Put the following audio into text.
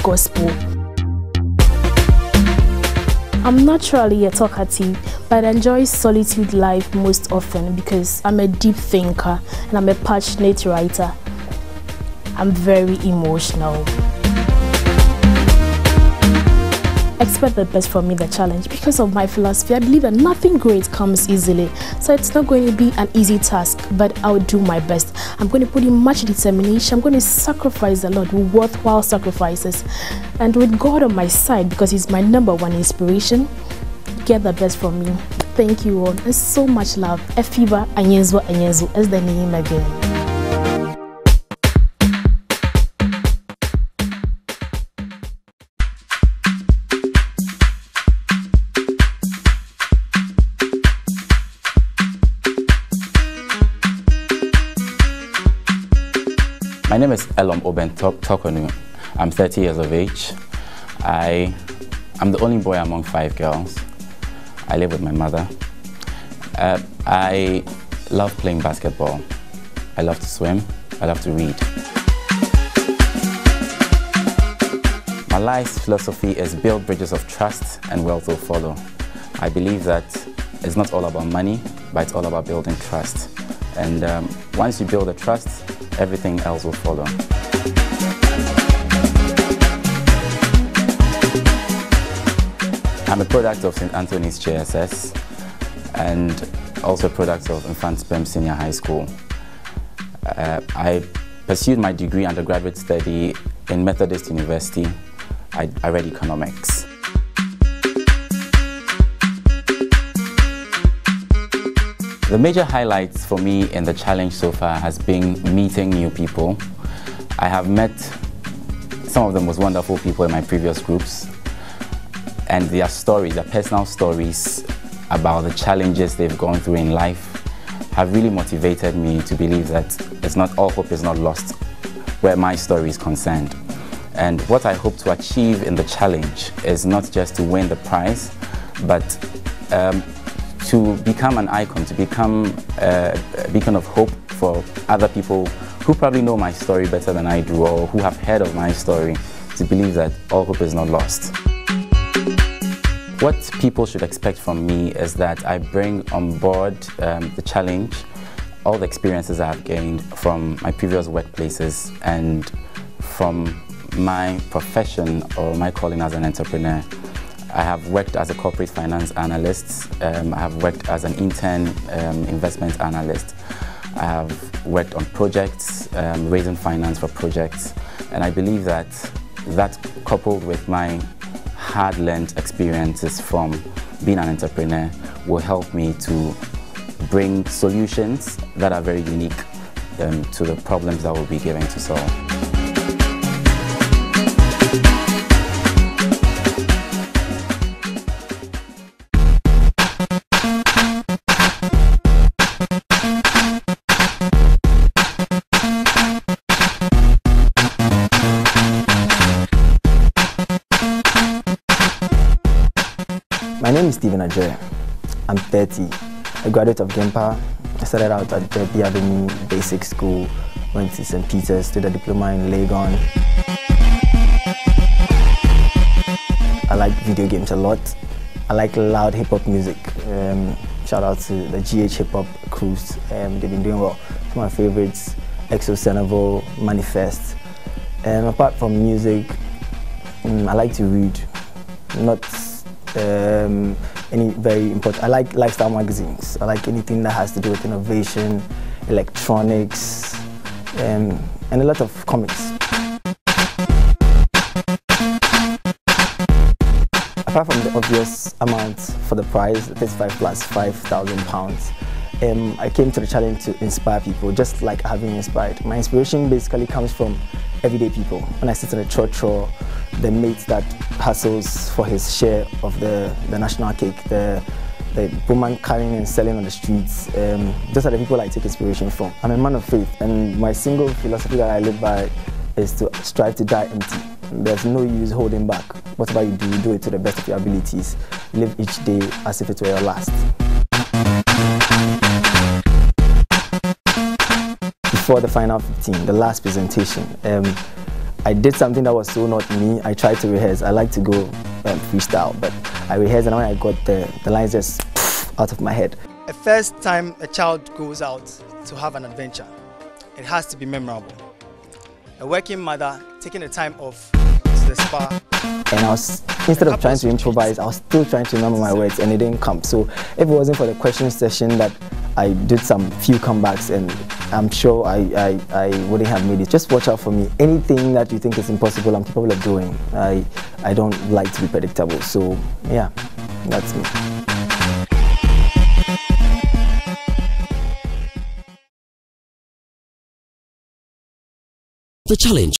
gospel. I'm naturally a talkative, but I enjoy solitude life most often because I'm a deep thinker and I'm a passionate writer. I'm very emotional. Expect the best from me, the challenge. Because of my philosophy, I believe that nothing great comes easily. So it's not going to be an easy task, but I'll do my best. I'm going to put in much determination. I'm going to sacrifice a lot, worthwhile sacrifices. And with God on my side, because He's my #1 inspiration, get the best from me. Thank you all. And so much love. Efiba Anyenzo Anyenzo is the name again. My name is Elom Oben Tokonu. I'm 30 years of age. I'm the only boy among 5 girls. I live with my mother. I love playing basketball. I love to swim. I love to read. My life's philosophy is build bridges of trust and wealth will follow. I believe that it's not all about money, but it's all about building trust. And once you build a trust, everything else will follow. I'm a product of St. Anthony's JSS and also a product of Infant Spem Senior High School. I pursued my degree undergraduate study in Methodist University. I read economics. The major highlights for me in the challenge so far has been meeting new people. I have met some of the most wonderful people in my previous groups, and their stories, their personal stories about the challenges they've gone through in life have really motivated me to believe that all hope is not lost where my story is concerned. And what I hope to achieve in the challenge is not just to win the prize, but to become an icon, to become a beacon of hope for other people who probably know my story better than I do, or who have heard of my story, to believe that all hope is not lost. What people should expect from me is that I bring on board the challenge, all the experiences I have gained from my previous workplaces and from my profession or my calling as an entrepreneur. I have worked as a corporate finance analyst. I have worked as an intern investment analyst. I have worked on projects, raising finance for projects. And I believe that coupled with my hard-learned experiences from being an entrepreneur will help me to bring solutions that are very unique to the problems that we'll be given to solve. My name is Stephen Ajay. I'm 30, a graduate of GEMPA. I started out at the B Avenue Basic School, went to St. Peter's, did a diploma in Legon. I like video games a lot. I like loud hip-hop music. Shout out to the GH hip-hop crews. They've been doing well. Some of my favorites, Exo Seneval, Manifest. Apart from music, I like to read. Not any very important. I like lifestyle magazines. I like anything that has to do with innovation, electronics, and a lot of comics. Apart from the obvious amount for the prize, 35 plus £5,000, I came to the challenge to inspire people, just like I've been inspired. My inspiration basically comes from everyday people. When I sit in a church, or the mate that hustles for his share of the national cake, the woman carrying and selling on the streets, those are the people I take inspiration from. I'm a man of faith, and my single philosophy that I live by is to strive to die empty. There's no use holding back. Whatever you do it to the best of your abilities. Live each day as if it were your last. Before the final 15, the last presentation, I did something that was so not me. I tried to rehearse. I like to go freestyle, but I rehearsed, and when I got the lines just out of my head. The first time a child goes out to have an adventure, it has to be memorable. A working mother taking the time off to the spa. And I was, instead of trying to improvise, I was still trying to remember my words, and it didn't come. So if it wasn't for the question session that I did some few comebacks, and I'm sure I wouldn't have made it. Just watch out for me. Anything that you think is impossible, I'm capable of doing. I don't like to be predictable. So yeah, that's me. The challenge